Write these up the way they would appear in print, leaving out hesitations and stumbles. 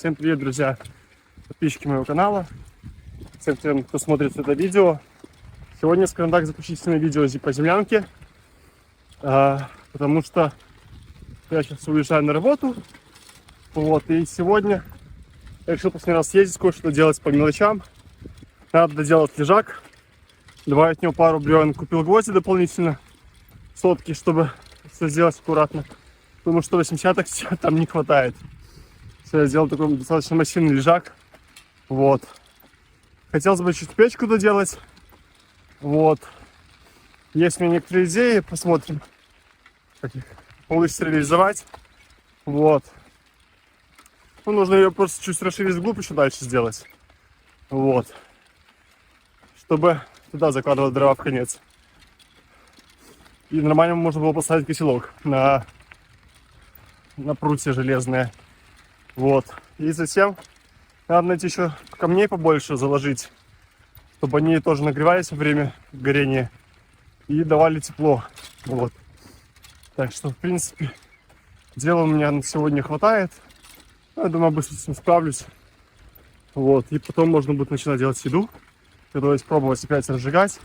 Всем привет, друзья, подписчики моего канала, всем тем, кто смотрит это видео. Сегодня, скажем так, заключительное видео по землянке, потому что я сейчас уезжаю на работу, вот, и сегодня я решил последний раз съездить, кое-что делать по мелочам. Надо доделать лежак, добавить в него пару бревен, купил гвозди дополнительно, сотки, чтобы все сделать аккуратно, потому что 80-х там не хватает. Я сделал такой достаточно массивный лежак. Вот. Хотелось бы чуть печку доделать. Вот. Есть у меня некоторые идеи, посмотрим, как их получится реализовать. Вот. Ну, нужно ее просто чуть расширить вглубь, еще дальше сделать. Вот. Чтобы туда закладывать дрова в конец. И нормально можно было поставить котелок на прутья железные. Вот. И затем надо найти еще камней побольше заложить, чтобы они тоже нагревались во время горения и давали тепло. Вот. Так что, в принципе, дела у меня на сегодня хватает. Я думаю, быстро с ним справлюсь. Вот. И потом можно будет начинать делать еду. Готовить, пробовать опять разжигать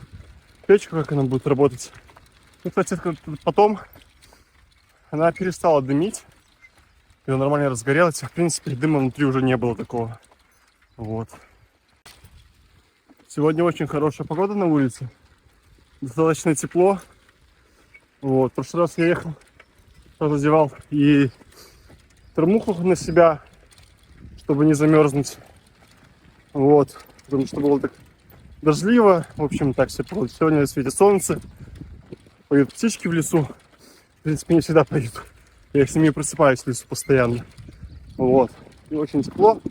печку, как она будет работать. Ну, кстати, потом она перестала дымить. И нормально разгорелась, в принципе, дыма внутри уже не было такого. Вот. Сегодня очень хорошая погода на улице. Достаточно тепло. Вот. В прошлый раз я ехал, надевал и термуху на себя, чтобы не замерзнуть. Вот. Потому что было так дождливо. В общем, так все получилось. Сегодня светит солнце. Поют птички в лесу. В принципе, не всегда поют. Я с ними просыпаюсь в лесу постоянно. Вот. И очень тепло.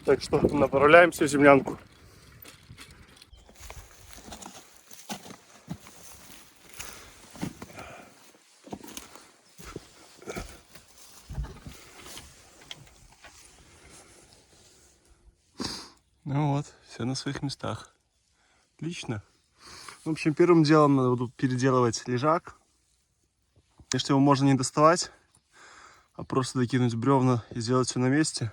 Так что направляемся в землянку. Ну вот, все на своих местах. Отлично. В общем, первым делом надо тут переделывать лежак. Конечно, его можно не доставать, а просто докинуть бревна и сделать все на месте.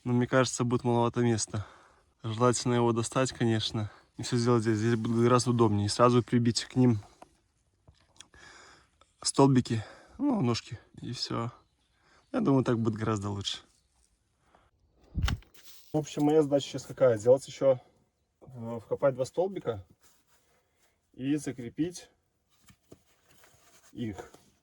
Но мне кажется, будет маловато места. Желательно его достать, конечно, и все сделать здесь. Здесь будет гораздо удобнее. И сразу прибить к ним столбики, ну, ножки, и все. Я думаю, так будет гораздо лучше. В общем, моя задача сейчас какая? Сделать еще, вкопать 2 столбика и закрепить их.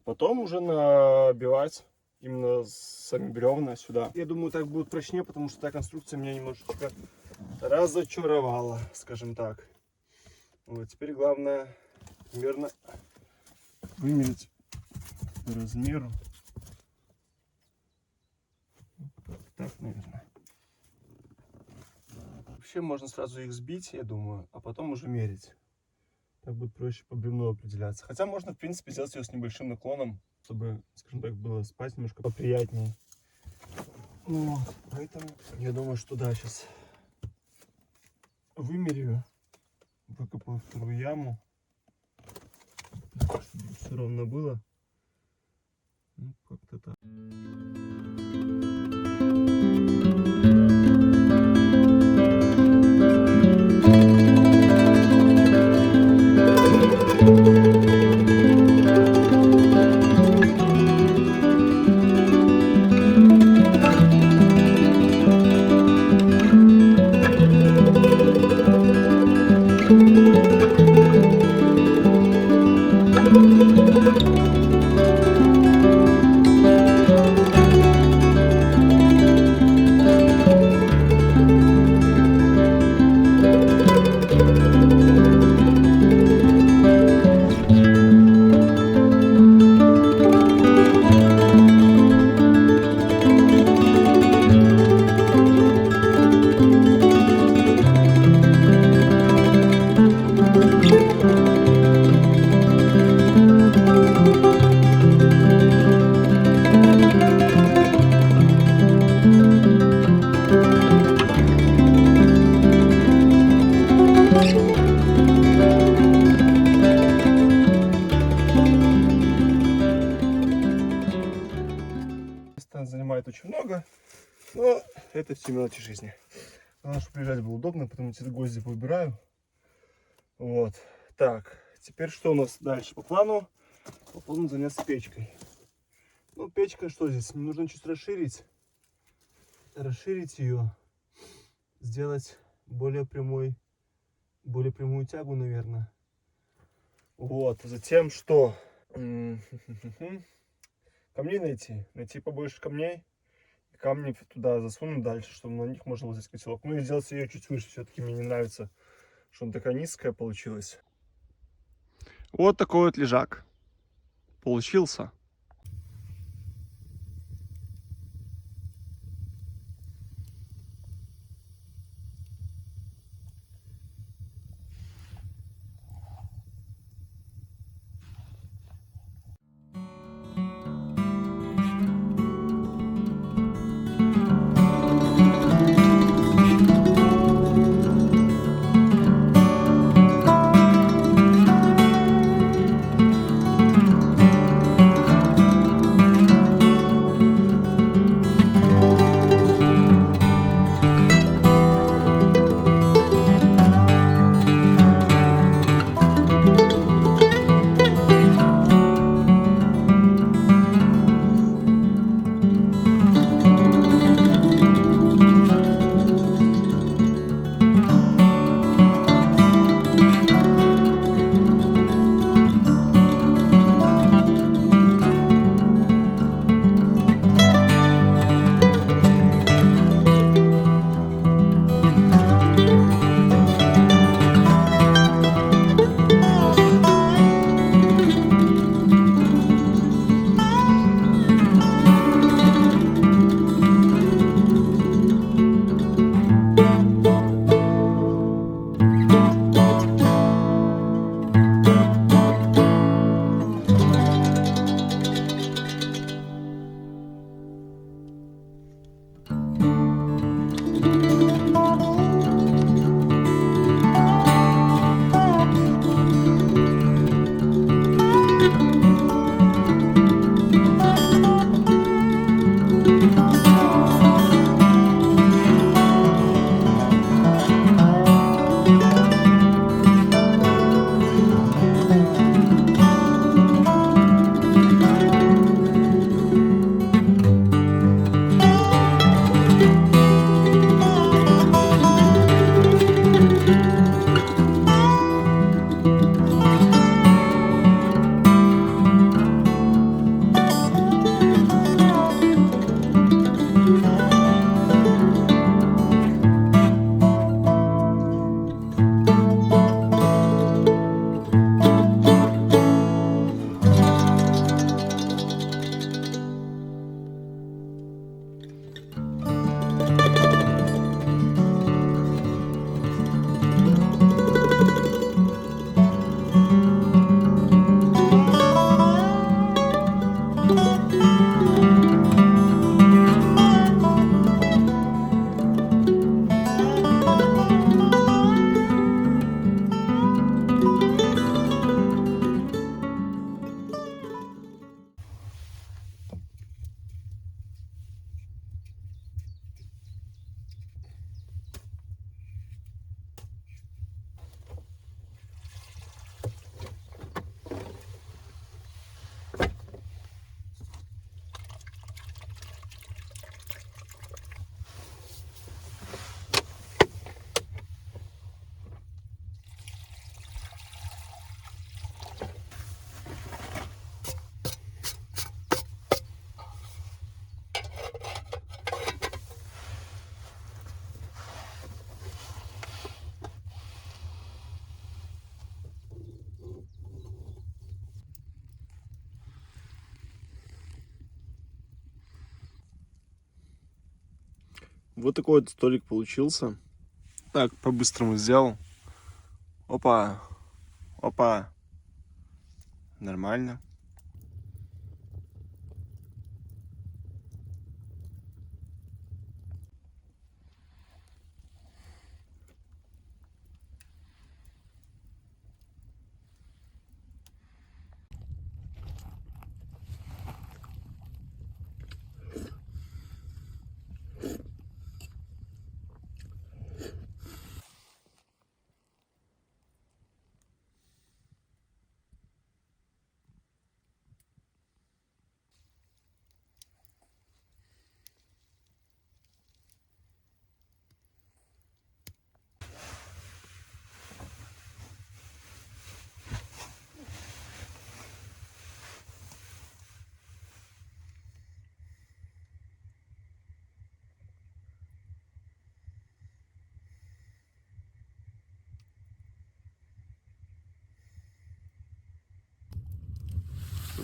Потом уже набивать именно сами бревна сюда. Я думаю, так будет прочнее, потому что эта конструкция меня немножечко разочаровала, скажем так. Вот, теперь главное примерно вымерить по размеру. Так, наверное. Вообще можно сразу их сбить, я думаю, а потом уже мерить. Так будет проще по бревну определяться. Хотя можно, в принципе, сделать ее с небольшим наклоном, чтобы, скажем так, было спать немножко поприятнее. Вот. Поэтому я думаю, что да, сейчас вымерю, выкопаю вторую яму, чтобы все ровно было. Ну, как-то так. занимает очень много, но это все мелочи жизни. Главное, чтобы лежать было удобно, потом эти гвозди поубираю. Вот. Так, теперь что у нас дальше по плану? По плану заняться печкой. Ну, печка, что здесь? Мне нужно чуть расширить. Расширить ее. Сделать более прямую тягу, наверное. Вот. Затем что? Камней найти побольше камней, и камни туда засунуть дальше, чтобы на них можно было здесь котелок. Ну и сделать ее чуть выше, все-таки мне не нравится, что она такая низкая получилась. Вот такой вот лежак получился. Вот такой вот столик получился. Так, по-быстрому сделал. Опа. Опа. Нормально.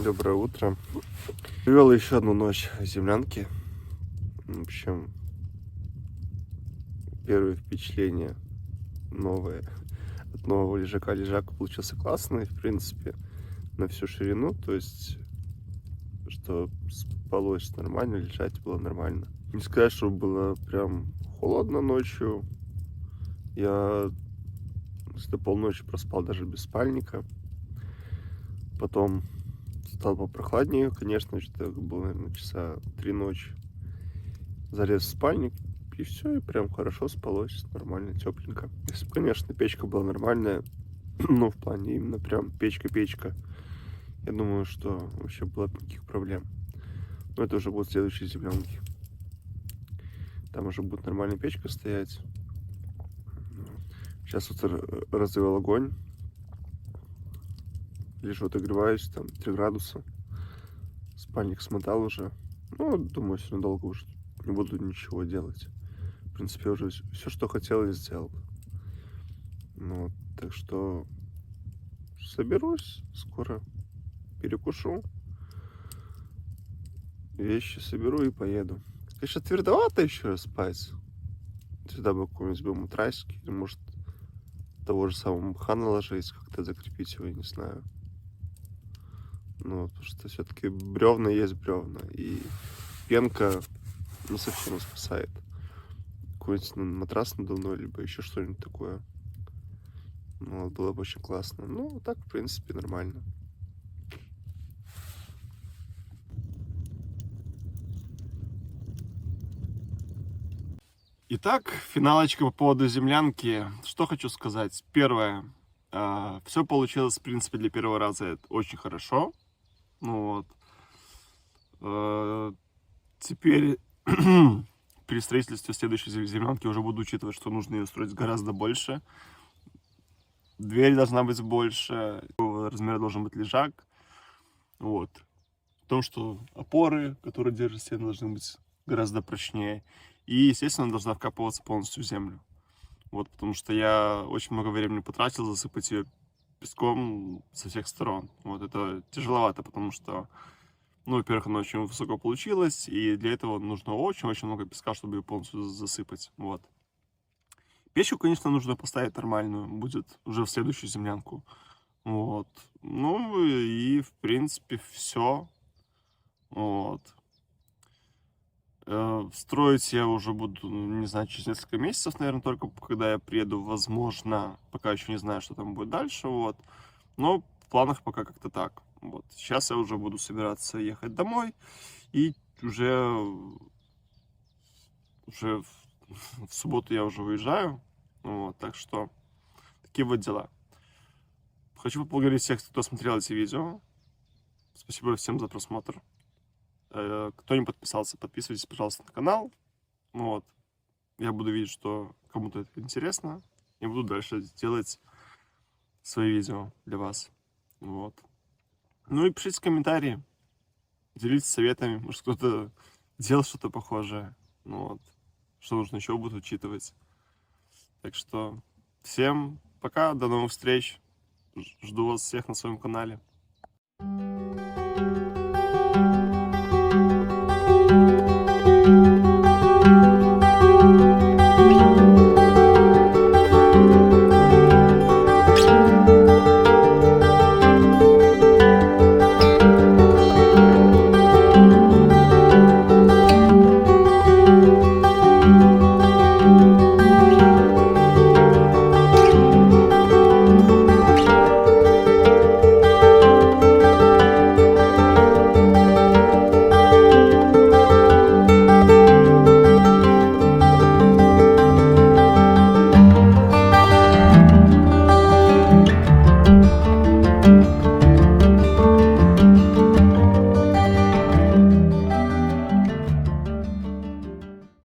Доброе утро. Провел еще одну ночь в землянке. В общем, первые впечатления новые от нового лежака. Лежак получился классный, в принципе, на всю ширину. То есть, что спалось нормально, лежать было нормально. Не сказать, что было прям холодно ночью. Я до полночи проспал даже без спальника. Потом стало попрохладнее, конечно, что было, наверное, часа 3 ночи. Залез в спальник, и все, и прям хорошо спалось, нормально, тепленько. Если бы, конечно, печка была нормальная, ну, в плане именно прям печка-печка, я думаю, что вообще было бы никаких проблем. Но это уже будут следующие землянки. Там уже будет нормальная печка стоять. Сейчас вот развел огонь. Лежу, отогреваюсь, там 3 градуса. Спальник смотал уже. Ну, думаю, сегодня долго уже не буду ничего делать. В принципе, уже все, что хотел, я сделал. Ну, так что соберусь, скоро перекушу, вещи соберу и поеду. Конечно, твердовато еще спать. Сюда бы какой-нибудь бы матрасик, или может того же самого мха наложить, как-то закрепить его, я не знаю. Ну, потому что все-таки бревна есть бревна, и пенка не совсем спасает. Какой-нибудь матрас надувной, либо еще что-нибудь такое. Ну, вот, было бы очень классно. Ну, так, в принципе, нормально. Итак, финалочка по поводу землянки. Что хочу сказать. Первое. Все получилось, в принципе, для первого раза очень хорошо. Ну вот. Теперь при строительстве следующей землянки уже буду учитывать, что нужно ее строить гораздо больше. Дверь должна быть больше, какого размера должен быть лежак. Вот. В том, что опоры, которые держат стены, должны быть гораздо прочнее. И, естественно, должна вкапываться полностью в землю. Вот, потому что я очень много времени потратил засыпать ее песком со всех сторон. Вот, это тяжеловато, потому что, ну, во-первых, она очень высоко получилась, и для этого нужно очень-очень много песка, чтобы ее полностью засыпать. Вот. Печку, конечно, нужно поставить нормальную, будет уже в следующую землянку. Вот. Ну, и, в принципе, все. Вот. Строить я уже буду, не знаю, через несколько месяцев, наверное, только когда я приеду, возможно, пока еще не знаю, что там будет дальше, вот. Но в планах пока как-то так. Вот. Сейчас я уже буду собираться ехать домой, и уже в субботу я уже уезжаю, вот, так что такие вот дела. Хочу поблагодарить всех, кто смотрел эти видео. Спасибо всем за просмотр. Кто не подписался, подписывайтесь, пожалуйста, на канал. Вот. Я буду видеть, что кому-то это интересно. И буду дальше делать свои видео для вас. Вот. Ну и пишите комментарии. Делитесь советами. Может, кто-то делал что-то похожее. Ну вот. Что нужно еще будет учитывать. Так что всем пока. До новых встреч. Жду вас всех на своем канале.